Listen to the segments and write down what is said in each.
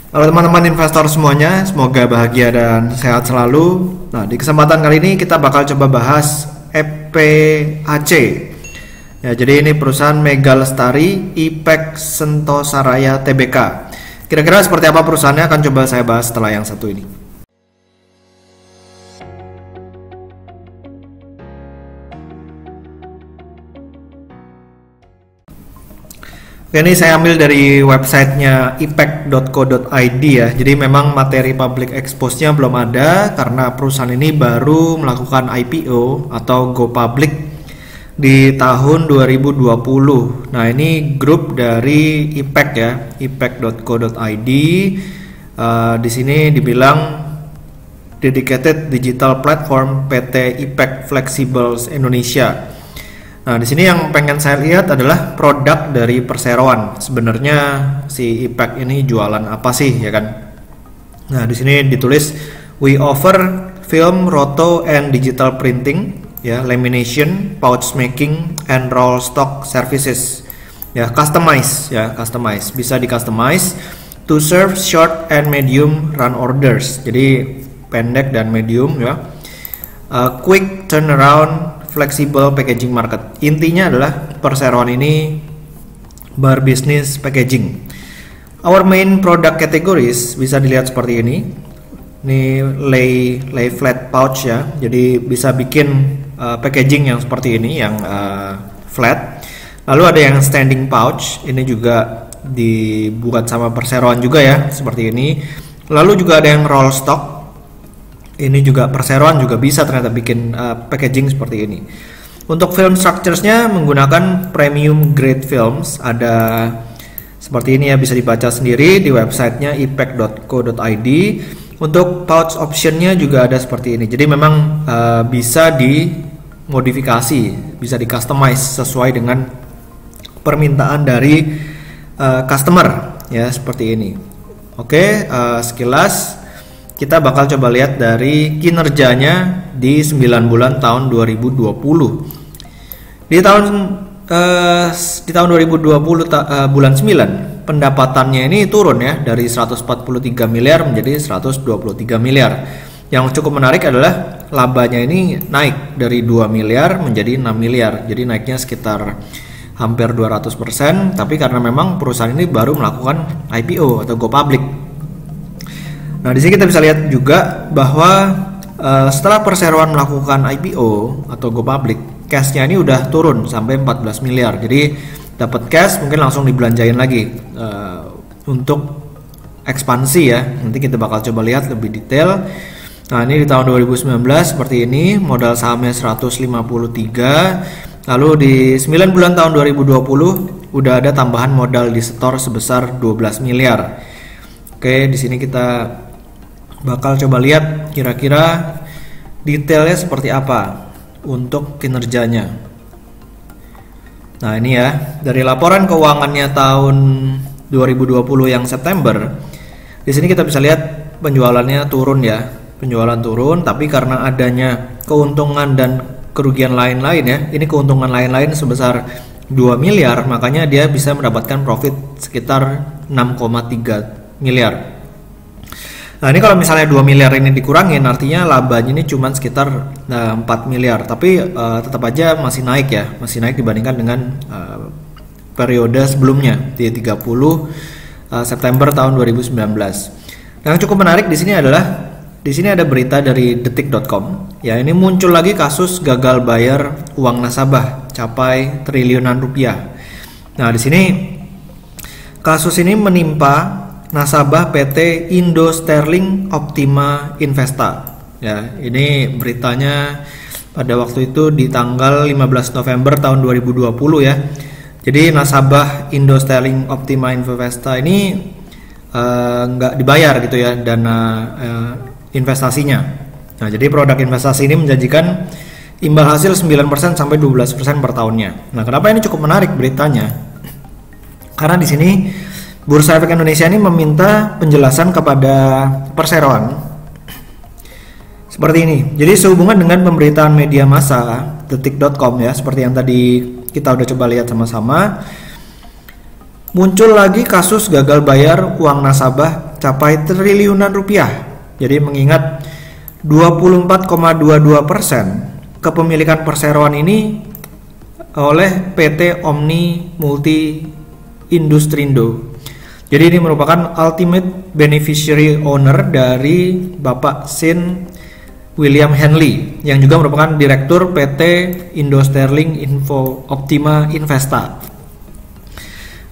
Halo teman-teman investor semuanya, semoga bahagia dan sehat selalu. Nah, di kesempatan kali ini kita bakal coba bahas EPAC. Ya, jadi ini perusahaan Mega Lestari IPEC Sentosaraya Tbk. Kira-kira seperti apa perusahaannya akan coba saya bahas setelah yang satu ini. Oke, ini saya ambil dari websitenya ipec.co.id ya. Jadi memang materi public expose-nya belum ada karena perusahaan ini baru melakukan IPO atau go public di tahun 2020. Nah, ini grup dari IPEC ya, ipec.co.id. Di sini dibilang dedicated digital platform PT IPEC Flexibles Indonesia. Nah, di sini yang pengen saya lihat adalah produk dari perseroan. Sebenarnya si IPEC ini jualan apa sih, ya kan? Nah, di sini ditulis we offer film, roto, and digital printing, ya, lamination, pouch making, and roll stock services. Ya, customize, bisa di customize to serve short and medium run orders. Jadi pendek dan medium, ya. Quick turnaround, flexible packaging market. Intinya adalah perseroan ini berbisnis packaging. Our main product categories bisa dilihat seperti ini. Ini lay flat pouch ya. Jadi bisa bikin packaging yang seperti ini, yang flat. Lalu ada yang standing pouch. Ini juga dibuat sama perseroan juga ya, seperti ini. Lalu juga ada yang roll stock. Ini juga perseroan juga bisa ternyata bikin packaging seperti ini. Untuk film structures-nya menggunakan premium grade films. Ada seperti ini ya, bisa dibaca sendiri di websitenya ipec.co.id. Untuk pouch option-nya juga ada seperti ini. Jadi memang bisa dimodifikasi, bisa di-customize sesuai dengan permintaan dari customer ya, seperti ini. Oke, sekilas kita bakal coba lihat dari kinerjanya di 9 bulan tahun 2020. Di tahun 2020 bulan 9 pendapatannya ini turun ya, dari 143 miliar menjadi 123 miliar. Yang cukup menarik adalah labanya ini naik dari 2 miliar menjadi 6 miliar. Jadi naiknya sekitar hampir 200%, tapi karena memang perusahaan ini baru melakukan IPO atau go public. Nah, di sini kita bisa lihat juga bahwa setelah perseroan melakukan IPO atau go public, cash-nya ini udah turun sampai 14 miliar. Jadi dapat cash mungkin langsung dibelanjain lagi untuk ekspansi ya. Nanti kita bakal coba lihat lebih detail. Nah, ini di tahun 2019 seperti ini, modal sahamnya 153. Lalu di 9 bulan tahun 2020 udah ada tambahan modal di setor sebesar 12 miliar. Oke, di sini kita bakal coba lihat kira-kira detailnya seperti apa untuk kinerjanya. Nah, ini ya, dari laporan keuangannya tahun 2020 yang September. Di sini kita bisa lihat penjualannya turun ya. Penjualan turun, tapi karena adanya keuntungan dan kerugian lain-lain ya. Ini keuntungan lain-lain sebesar 2 miliar, makanya dia bisa mendapatkan profit sekitar 6,3 miliar. Nah, ini kalau misalnya 2 miliar ini dikurangin, artinya labanya ini cuma sekitar 4 miliar. Tapi tetap aja masih naik ya, masih naik dibandingkan dengan periode sebelumnya di 30 September tahun 2019. Yang cukup menarik di sini adalah, di sini ada berita dari detik.com. Ya, ini muncul lagi kasus gagal bayar uang nasabah capai triliunan rupiah. Nah, di sini kasus ini menimpa nasabah PT Indo Sterling Optima Investa. Ya, ini beritanya pada waktu itu di tanggal 15 November tahun 2020 ya. Jadi nasabah Indo Sterling Optima Investa ini nggak dibayar gitu ya dana investasinya. Nah, jadi produk investasi ini menjanjikan imbal hasil 9% sampai 12% per tahunnya. Nah, kenapa ini cukup menarik beritanya? Karena di sini Bursa Efek Indonesia ini meminta penjelasan kepada perseroan seperti ini. Jadi sehubungan dengan pemberitaan media massa detik.com ya, seperti yang tadi kita udah coba lihat sama-sama, muncul lagi kasus gagal bayar uang nasabah capai triliunan rupiah. Jadi mengingat 24,22% kepemilikan perseroan ini oleh PT Omni Multi Industrindo. Jadi ini merupakan ultimate beneficiary owner dari Bapak Sin William Henley yang juga merupakan direktur PT Indo Sterling Info Optima Investa.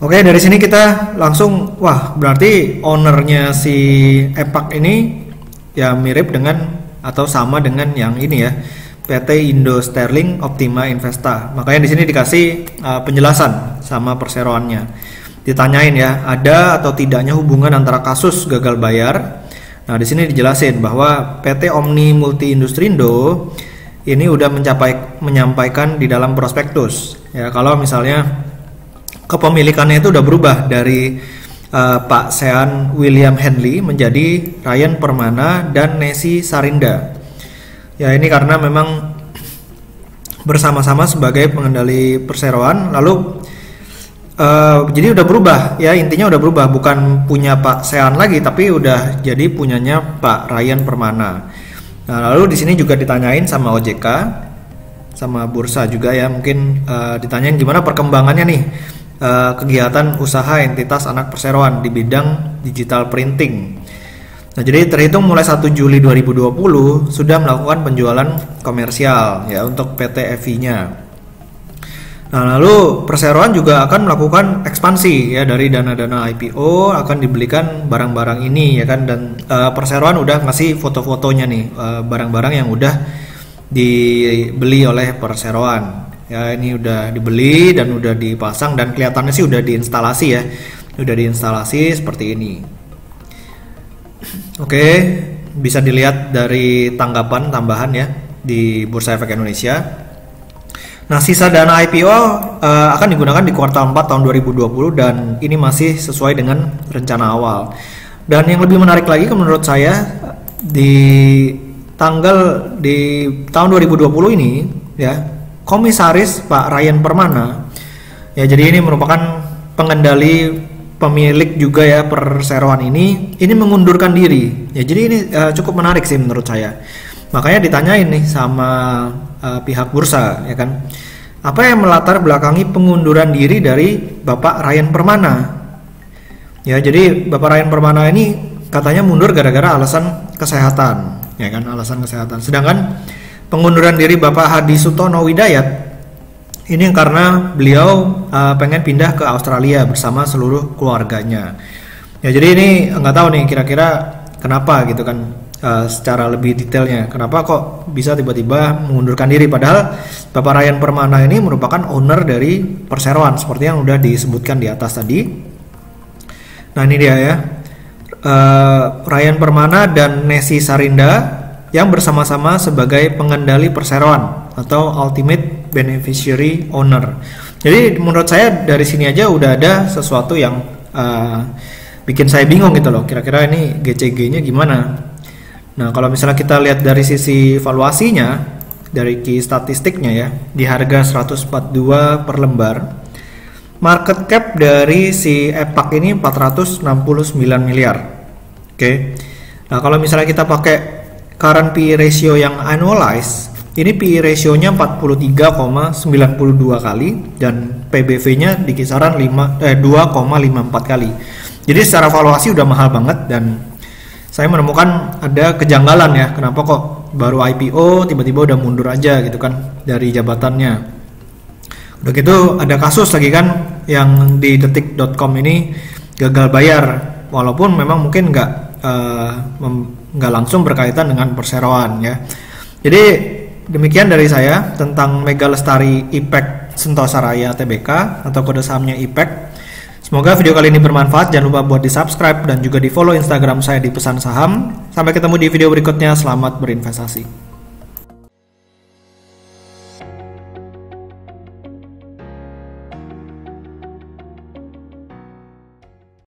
Oke, dari sini kita langsung, wah berarti ownernya si EPAC ini ya mirip dengan atau sama dengan yang ini ya, PT Indo Sterling Optima Investa. Makanya di sini dikasih penjelasan sama perseroannya. Ditanyain ya, ada atau tidaknya hubungan antara kasus gagal bayar. Nah, di sini dijelasin bahwa PT Omni Multi Industrindo ini udah menyampaikan di dalam prospektus. Ya, kalau misalnya kepemilikannya itu udah berubah dari Pak Sean William Henley menjadi Ryan Permana dan Nesi Sarinda. Ya, ini karena memang bersama-sama sebagai pengendali perseroan, lalu jadi udah berubah ya, intinya udah berubah, bukan punya Pak Sean lagi tapi udah jadi punyanya Pak Ryan Permana. Nah, lalu di sini juga ditanyain sama OJK sama bursa juga ya, mungkin ditanyain gimana perkembangannya nih kegiatan usaha entitas anak perseroan di bidang digital printing. Nah, jadi terhitung mulai 1 Juli 2020 sudah melakukan penjualan komersial ya untuk PT FI-nya. Nah, lalu perseroan juga akan melakukan ekspansi ya, dari dana-dana IPO akan dibelikan barang-barang ini ya kan, dan perseroan udah ngasih foto-fotonya nih barang-barang yang udah dibeli oleh perseroan. Ya, ini udah dibeli dan udah dipasang dan kelihatannya sih udah diinstalasi ya. Udah diinstalasi seperti ini. Oke, bisa dilihat dari tanggapan tambahan ya di Bursa Efek Indonesia. Nah, sisa dana IPO akan digunakan di kuartal 4 tahun 2020 dan ini masih sesuai dengan rencana awal. Dan yang lebih menarik lagi menurut saya di tahun 2020 ini ya, komisaris Pak Ryan Permana ya, jadi ini merupakan pengendali pemilik juga ya perseroan ini mengundurkan diri ya, jadi ini cukup menarik sih menurut saya. Makanya ditanyain nih sama pihak bursa ya kan, apa yang melatar belakangi pengunduran diri dari Bapak Ryan Permana ya. Jadi Bapak Ryan Permana ini katanya mundur gara-gara alasan kesehatan ya kan, alasan kesehatan. Sedangkan pengunduran diri Bapak Hadi Sutono Widayat ini karena beliau pengen pindah ke Australia bersama seluruh keluarganya. Ya, jadi ini nggak tahu nih kira-kira kenapa gitu kan, secara lebih detailnya. Kenapa kok bisa tiba-tiba mengundurkan diri padahal Bapak Ryan Permana ini merupakan owner dari perseroan seperti yang udah disebutkan di atas tadi. Nah, ini dia ya. Ryan Permana dan Nesi Sarinda yang bersama-sama sebagai pengendali perseroan atau ultimate beneficiary owner. Jadi menurut saya dari sini aja udah ada sesuatu yang bikin saya bingung gitu loh. Kira-kira ini GCG-nya gimana? Nah, kalau misalnya kita lihat dari sisi valuasinya, dari key statistiknya ya, di harga 142 per lembar, market cap dari si EPAC ini 469 miliar. Oke. Nah, kalau misalnya kita pakai current PE ratio yang annualized, ini PE ratio-nya 43,92 kali dan PBV-nya di kisaran 2,54 kali. Jadi secara valuasi udah mahal banget dan saya menemukan ada kejanggalan ya, kenapa kok baru IPO tiba-tiba udah mundur aja gitu kan dari jabatannya. Udah gitu ada kasus lagi kan yang di detik.com ini gagal bayar, walaupun memang mungkin nggak langsung berkaitan dengan perseroan ya. Jadi demikian dari saya tentang Mega Lestari IPEC Sentosa Raya Tbk atau kode sahamnya IPEC. Semoga video kali ini bermanfaat. Jangan lupa buat di subscribe dan juga di follow Instagram saya di Pesan Saham. Sampai ketemu di video berikutnya. Selamat berinvestasi.